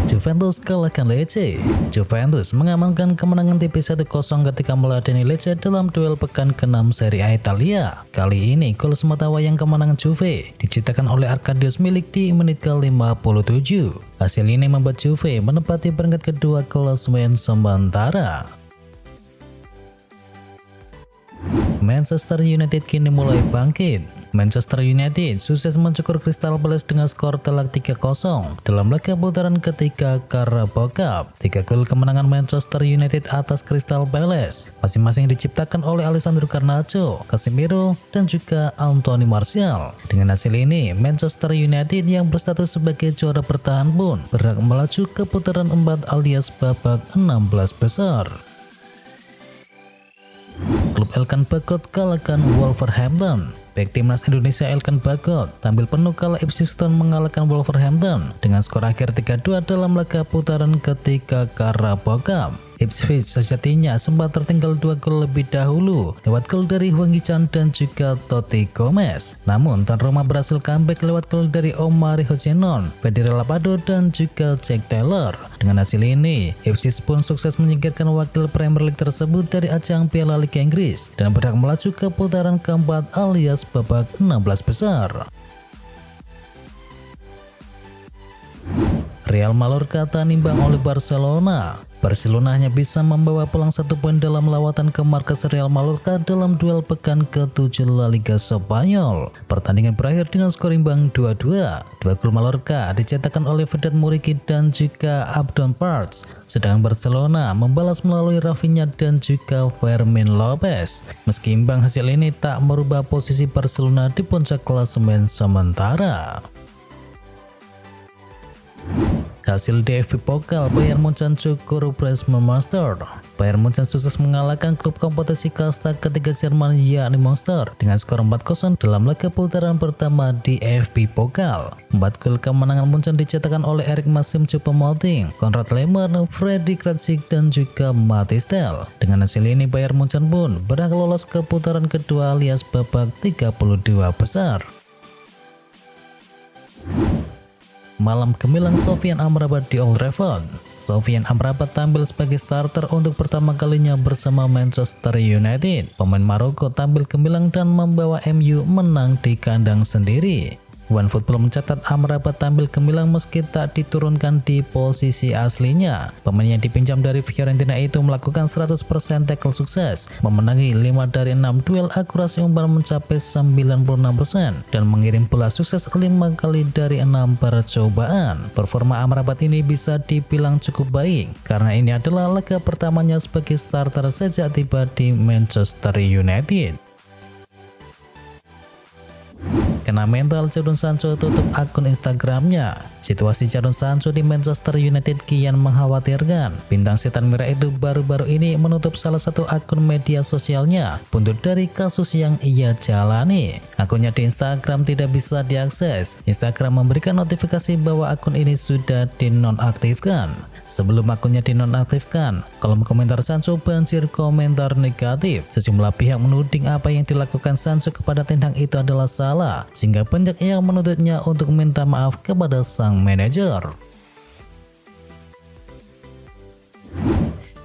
Juventus kalahkan Lecce. Juventus mengamankan kemenangan tipis 1-0 ketika meladeni Lecce dalam duel pekan ke-6 Serie A Italia. Kali ini gol sematawayang kemenangan Juve diciptakan oleh Arkadiusz Milik di menit ke-57. Hasil ini membuat Juve menempati peringkat kedua klasemen sementara. Manchester United kini mulai bangkit. Manchester United sukses mencukur Crystal Palace dengan skor telak 3-0 dalam laga putaran ketiga Carabao Cup. 3 gol kemenangan Manchester United atas Crystal Palace masing-masing diciptakan oleh Alessandro Garnacho, Casemiro, dan juga Anthony Martial. Dengan hasil ini, Manchester United yang berstatus sebagai juara bertahan pun berhak melaju ke putaran 4 alias babak 16 besar. Klub Elkan Bagot kalahkan Wolverhampton. Bek timnas Indonesia Elkan Bagot tampil penuh kala Ipswich Town mengalahkan Wolverhampton dengan skor akhir 3-2 dalam laga putaran ketiga Carabao Cup. Ipswich sejatinya sempat tertinggal 2 gol lebih dahulu lewat gol dari Hwang Hee-chan dan juga Totti Gomez. Namun tuan rumah berhasil comeback lewat gol dari Omari Hossenon, Federico Lapado, dan juga Jack Taylor. Dengan hasil ini, Ipswich pun sukses menyingkirkan wakil Premier League tersebut dari ajang Piala Liga Inggris dan berhak melaju ke putaran keempat alias babak 16 besar. Real Mallorca nimbang oleh Barcelona. Barcelona hanya bisa membawa pulang 1 poin dalam lawatan ke markas Real Mallorca dalam duel pekan ke-7 La Liga Spanyol. Pertandingan berakhir dengan skor imbang 2-2. 2 gol Mallorca dicetakkan oleh Vedat Muriqi dan juga Abdon Parts, sedangkan Barcelona membalas melalui Rafinha dan juga Fermin Lopez. Meski imbang, hasil ini tak merubah posisi Barcelona di puncak klasemen sementara. Hasil DFB Pokal, Bayern Munchen cukur Bremen Monster. Bayern Munchen sukses mengalahkan klub kompetisi kasta ketiga Jerman yakni Monster dengan skor 4-0 dalam laga putaran pertama di DFB Pokal. 4 gol kemenangan Munchen dicetakkan oleh Erik Maxim Choupo-Moting, Konrad Laimer, Fredrik Kranjčík, dan juga Mathys Tel. Dengan hasil ini, Bayern Munchen pun berhak lolos ke putaran kedua alias babak 32 besar. Malam gemilang Sofyan Amrabat di Old Trafford. Sofyan Amrabat tampil sebagai starter untuk pertama kalinya bersama Manchester United. Pemain Maroko tampil gemilang dan membawa MU menang di kandang sendiri. OneFootball mencatat Amrabat tampil gemilang meski tak diturunkan di posisi aslinya. Pemain yang dipinjam dari Fiorentina itu melakukan 100% tackle sukses, memenangi 5 dari 6 duel, akurasi umpan mencapai 96% dan mengirim bola sukses 5 kali dari 6 percobaan. Performa Amrabat ini bisa dibilang cukup baik karena ini adalah laga pertamanya sebagai starter sejak tiba di Manchester United. Kena mental, Jadon Sancho tutup akun Instagramnya. Situasi Jadon Sancho di Manchester United kian mengkhawatirkan. Bintang setan merah itu baru-baru ini menutup salah satu akun media sosialnya buntut dari kasus yang ia jalani. Akunnya di Instagram tidak bisa diakses. Instagram memberikan notifikasi bahwa akun ini sudah dinonaktifkan. Sebelum akunnya dinonaktifkan, kolom komentar Sancho banjir komentar negatif. Sejumlah pihak menuding apa yang dilakukan Sancho kepada Ten Hag itu adalah salah, sehingga banyak yang menuntutnya untuk minta maaf kepada sang manajer.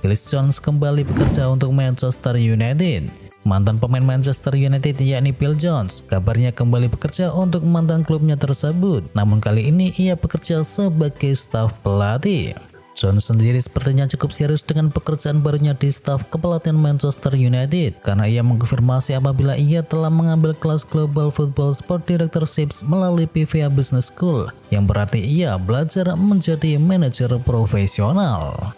Phil Jones kembali bekerja untuk Manchester United. Mantan pemain Manchester United yakni Phil Jones kabarnya kembali bekerja untuk mantan klubnya tersebut. Namun kali ini ia bekerja sebagai staf pelatih. Jones sendiri sepertinya cukup serius dengan pekerjaan barunya di staf kepelatihan Manchester United karena ia mengkonfirmasi apabila ia telah mengambil kelas Global Football Sport Directorship melalui PVA Business School, yang berarti ia belajar menjadi manajer profesional.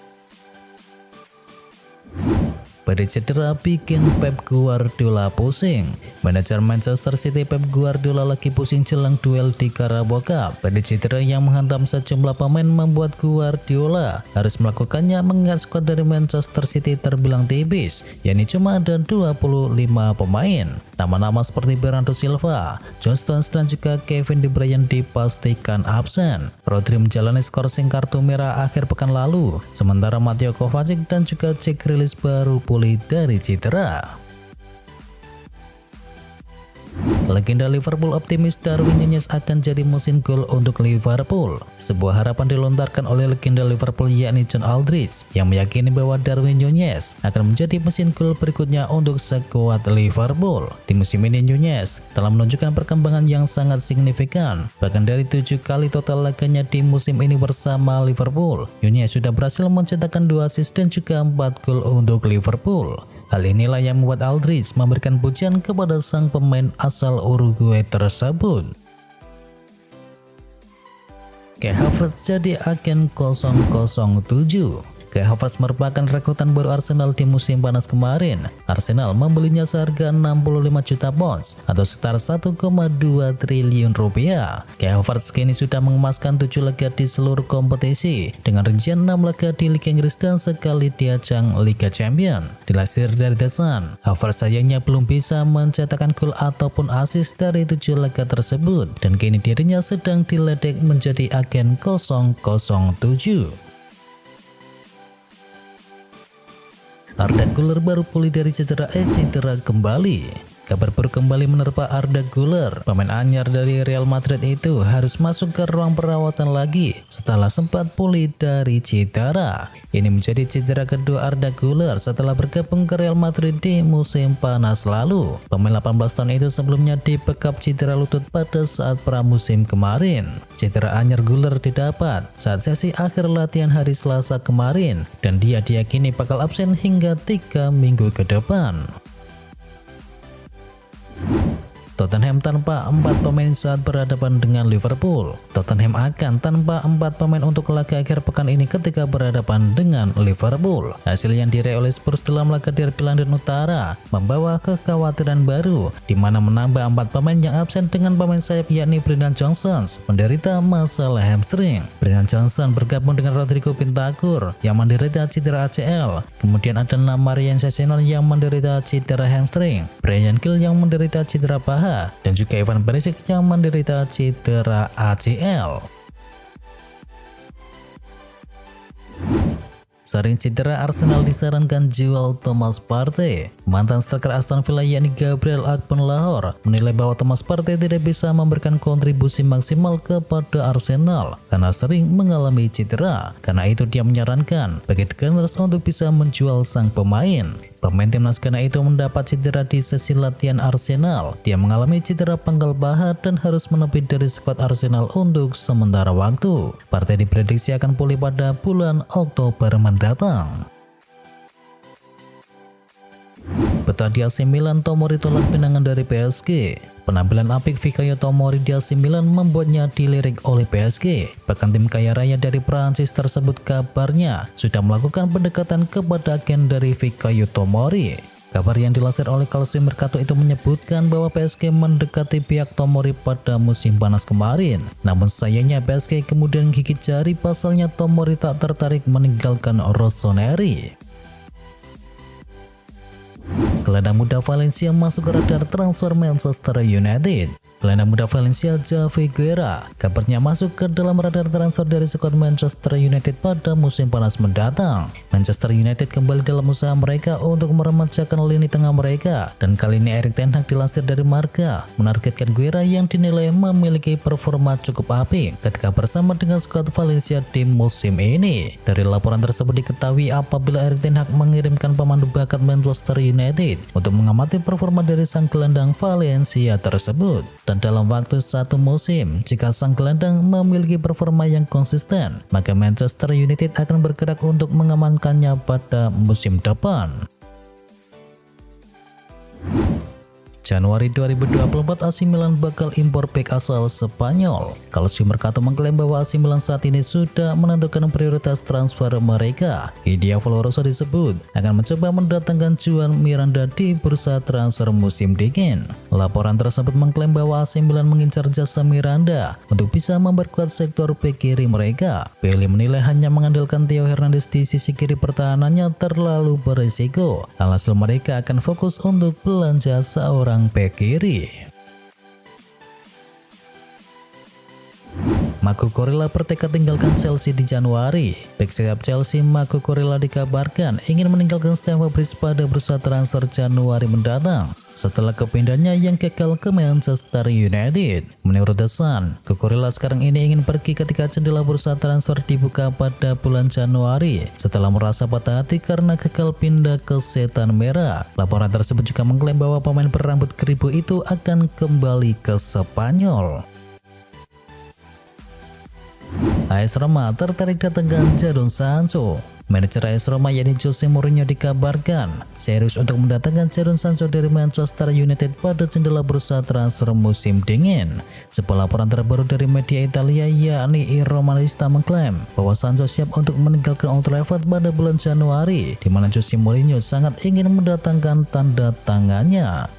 Badai cedera bikin Pep Guardiola pusing. Manajer Manchester City Pep Guardiola lagi pusing jelang duel di Carabao Cup. Badai cedera yang menghantam sejumlah pemain membuat Guardiola harus melakukannya mengingat skuad dari Manchester City terbilang tipis, yakni cuma ada 25 pemain. Nama-nama seperti Bernardo Silva, John Stones, dan juga Kevin De Bruyne dipastikan absen. Rodri menjalani skorsing kartu merah akhir pekan lalu, sementara Mateo Kovacic dan juga Jack Grealish baru pulih dari cedera. Legenda Liverpool optimis Darwin Núñez akan jadi mesin gol untuk Liverpool. Sebuah harapan dilontarkan oleh legenda Liverpool yakni John Aldridge yang meyakini bahwa Darwin Núñez akan menjadi mesin gol berikutnya untuk skuad Liverpool. Di musim ini Núñez telah menunjukkan perkembangan yang sangat signifikan. Bahkan dari 7 kali total laganya di musim ini bersama Liverpool, Núñez sudah berhasil mencetakkan 2 assist dan juga 4 gol untuk Liverpool. Hal inilah yang membuat Aldridge memberikan pujian kepada sang pemain asal Uruguay tersebut. Kai Havertz jadi agen 007. Kai Havertz merupakan rekrutan baru Arsenal di musim panas kemarin. Arsenal membelinya seharga 65 juta pounds atau sekitar 1,2 triliun rupiah. Kai Havertz kini sudah mengemaskan 7 laga di seluruh kompetisi dengan rincian 6 laga di Liga Inggris dan sekali di ajang Liga Champions. Dilansir dari The Sun, Havertz sayangnya belum bisa mencetakkan gol ataupun assist dari 7 laga tersebut dan kini dirinya sedang diledek menjadi agen 007. Arda Güler baru pulih dari cedera kembali. Kabar buruk kembali menerpa Arda Güler. Pemain anyar dari Real Madrid itu harus masuk ke ruang perawatan lagi setelah sempat pulih dari cedera. Ini menjadi cedera kedua Arda Güler setelah bergabung ke Real Madrid di musim panas lalu. Pemain 18 tahun itu sebelumnya dibekap cedera lutut pada saat pramusim kemarin. Cedera anyar Güler didapat saat sesi akhir latihan hari Selasa kemarin dan dia diyakini bakal absen hingga 3 minggu ke depan. Tottenham tanpa 4 pemain saat berhadapan dengan Liverpool. Tottenham akan tanpa 4 pemain untuk laga akhir pekan ini ketika berhadapan dengan Liverpool. Hasil yang diraih oleh Spurs dalam laga derby London Utara membawa kekhawatiran baru, di mana menambah 4 pemain yang absen dengan pemain sayap yakni Brennan Johnson menderita masalah hamstring. Brennan Johnson bergabung dengan Rodrigo Bentancur yang menderita cedera ACL. Kemudian ada Marian Sessegnon yang menderita cedera hamstring, Bryan Gil yang menderita cedera paha, dan juga Ivan Perisic yang menderita cedera ACL. Sering cedera, Arsenal disarankan jual Thomas Partey. Mantan striker Aston Villa yakni Gabriel Agbonlahor menilai bahwa Thomas Partey tidak bisa memberikan kontribusi maksimal kepada Arsenal karena sering mengalami cedera. Karena itu dia menyarankan bagi The Gunners untuk bisa menjual sang pemain. Pemain timnas Ghana itu mendapat cedera di sesi latihan Arsenal. Dia mengalami cedera pangkal paha dan harus menepi dari skuad Arsenal untuk sementara waktu. Partey diprediksi akan pulih pada bulan Oktober mendatang. Peta di AC Milan, Tomori tolak pinangan dari PSG. Penampilan apik Fikayo Tomori di AC Milan membuatnya dilirik oleh PSG. Bahkan tim kaya raya dari Prancis tersebut kabarnya sudah melakukan pendekatan kepada agen dari Fikayo Tomori. Kabar yang dilansir oleh Calcio Mercato itu menyebutkan bahwa PSG mendekati pihak Tomori pada musim panas kemarin. Namun sayangnya PSG kemudian gigit jari pasalnya Tomori tak tertarik meninggalkan Rossoneri. Gelandang muda Valencia masuk ke radar transfer Manchester United. Gelandang muda Valencia Javi Guerra kabarnya masuk ke dalam radar transfer dari skuad Manchester United pada musim panas mendatang. Manchester United kembali dalam usaha mereka untuk meremajakan lini tengah mereka, dan kali ini Erik ten Hag dilansir dari Marca menargetkan Guerra yang dinilai memiliki performa cukup apik ketika bersama dengan skuad Valencia di musim ini. Dari laporan tersebut diketahui apabila Erik ten Hag mengirimkan pemandu bakat Manchester United untuk mengamati performa dari sang gelandang Valencia tersebut. Dan dalam waktu 1 musim, jika sang gelandang memiliki performa yang konsisten, maka Manchester United akan bergerak untuk mengamankannya pada musim depan. Januari 2024 AC Milan bakal impor bek asal Spanyol. Calcio Mercato mengklaim bahwa AC Milan saat ini sudah menentukan prioritas transfer mereka. Idea Valoroso disebut akan mencoba mendatangkan Juan Miranda di bursa transfer musim dingin. Laporan tersebut mengklaim bahwa AC Milan mengincar jasa Miranda untuk bisa memperkuat sektor bek kiri mereka. Pioli menilai hanya mengandalkan Theo Hernandez di sisi kiri pertahanannya terlalu berisiko. Alhasil mereka akan fokus untuk belanja seorang bek kiri. Marco Kurela bertekad tinggalkan Chelsea di Januari. Bek sayap Chelsea Marco Kurela dikabarkan ingin meninggalkan Stamford Bridge pada bursa transfer Januari mendatang setelah kepindahannya yang gagal ke Manchester United. Menurut The Sun, Cucurella sekarang ini ingin pergi ketika jendela bursa transfer dibuka pada bulan Januari setelah merasa patah hati karena gagal pindah ke Setan Merah. Laporan tersebut juga mengklaim bahwa pemain berambut keribu itu akan kembali ke Spanyol. AS Roma tertarik datangkan Jadon Sancho. Manajer AS Roma yakni Jose Mourinho dikabarkan serius untuk mendatangkan Jadon Sancho dari Manchester United pada jendela bursa transfer musim dingin. Sebuah laporan terbaru dari media Italia yakni Il Romanista mengklaim bahwa Sancho siap untuk meninggalkan Old Trafford pada bulan Januari, di mana Jose Mourinho sangat ingin mendatangkan tanda tangannya.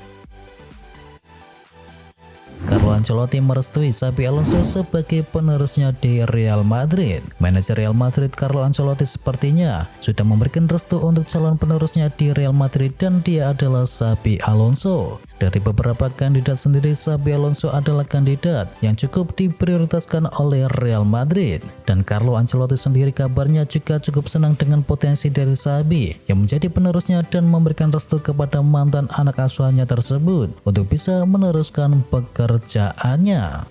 Carlo Ancelotti merestui Xabi Alonso sebagai penerusnya di Real Madrid. Manajer Real Madrid Carlo Ancelotti sepertinya sudah memberikan restu untuk calon penerusnya di Real Madrid dan dia adalah Xabi Alonso. Dari beberapa kandidat sendiri, Xabi Alonso adalah kandidat yang cukup diprioritaskan oleh Real Madrid. Dan Carlo Ancelotti sendiri kabarnya juga cukup senang dengan potensi dari Xabi yang menjadi penerusnya dan memberikan restu kepada mantan anak asuhannya tersebut untuk bisa meneruskan pekerjaannya.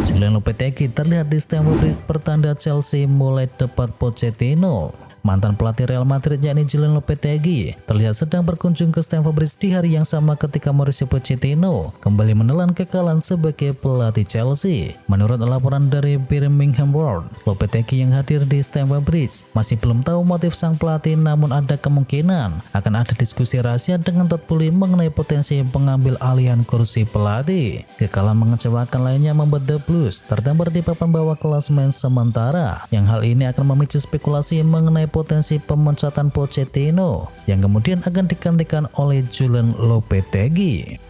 Julian Lopetegui terlihat di Stamford Bridge pertanda Chelsea mulai debat Pochettino. Mantan pelatih Real Madrid yakni Julian Lopetegui terlihat sedang berkunjung ke Stamford Bridge di hari yang sama ketika Mauricio Pochettino kembali menelan kekalahan sebagai pelatih Chelsea. Menurut laporan dari Birmingham World, Lopetegui yang hadir di Stamford Bridge masih belum tahu motif sang pelatih, namun ada kemungkinan akan ada diskusi rahasia dengan Todd Boehly mengenai potensi pengambil alihan kursi pelatih. Kekalahan mengecewakan lainnya membuat The Blues terdampar di papan bawah klasemen sementara, yang hal ini akan memicu spekulasi mengenai potensi pemecatan Pochettino yang kemudian akan digantikan oleh Julian Lopetegui.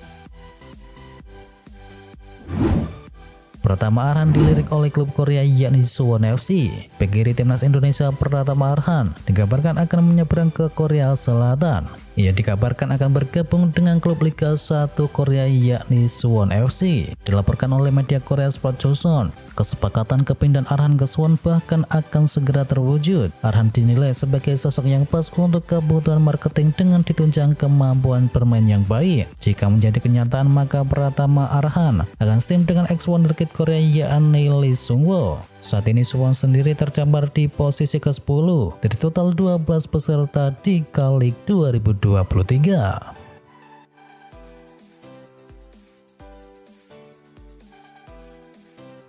Pratama Arhan dilirik oleh klub Korea yakni Suwon FC. Bek kiri timnas Indonesia Pratama Arhan dikabarkan akan menyeberang ke Korea Selatan. Ia dikabarkan akan bergabung dengan klub Liga 1 Korea yakni Suwon FC. Dilaporkan oleh media Korea Sport Joseon, kesepakatan kepindahan Arhan ke Suwon bahkan akan segera terwujud. Arhan dinilai sebagai sosok yang pas untuk kebutuhan marketing dengan ditunjang kemampuan bermain yang baik. Jika menjadi kenyataan, maka Pratama Arhan akan steam dengan ex-wonderkid Korea yakni Lee Sung-woo. Saat ini Suwon sendiri terdampar di posisi ke-10 dari total 12 peserta di K-League 2023.